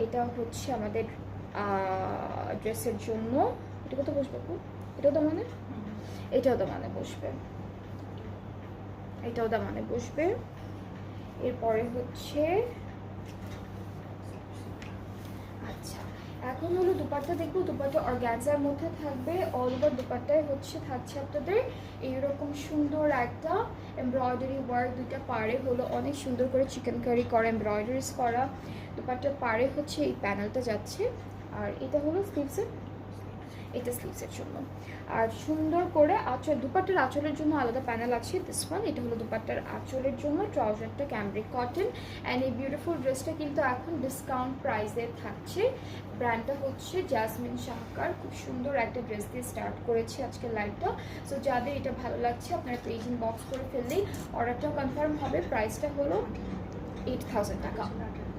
এটা হচ্ছে আমাদের ড্রেসের জন্য। এটা কত বসবে আপু? এটাও দামানে, এটাও দামানে বসবে, এটাও দামানে বসবে। এরপরে হচ্ছে আচ্ছা, এখন হলো দুপাট্টা দেখবো। দুপাট্টা অর্গানজার মধ্যে থাকবে, অল ওভার দুপাট্টায় হচ্ছে থাকছে আপনাদের এইরকম সুন্দর একটা এমব্রয়ডারি ওয়ার্ক, দুইটা পাড়ে হলো অনেক সুন্দর করে চিকেন কারি করা এমব্রয়ডারিজ করা। দুপাট্টার পাড়ে হচ্ছে এই প্যানেলটা যাচ্ছে, আর এটা হলো স্লিভসের, এটা স্লিভসের জন্য। আর সুন্দর করে আঁচল, দুপাট্টার আঁচলের জন্য আলাদা প্যানেল আছে দিস ওয়ান। এটা হলো দুপাট্টার আঁচলের জন্য, ট্রাউজারটা ক্যামব্রিক কটন। অ্যান্ড এই বিউটিফুল ড্রেসটা কিন্তু এখন ডিসকাউন্ট প্রাইসে থাকছে। ব্র্যান্ডটা হচ্ছে জাসমিন শাহকার। খুব সুন্দর একটা ড্রেস দিয়ে স্টার্ট করেছি আজকের লাইভটা। সো যাদের এটা ভালো লাগছে আপনারা পেজ ইনবক্স করে ফেললেই অর্ডারটাও কনফার্ম হবে। প্রাইসটা হলো 8000 টাকা।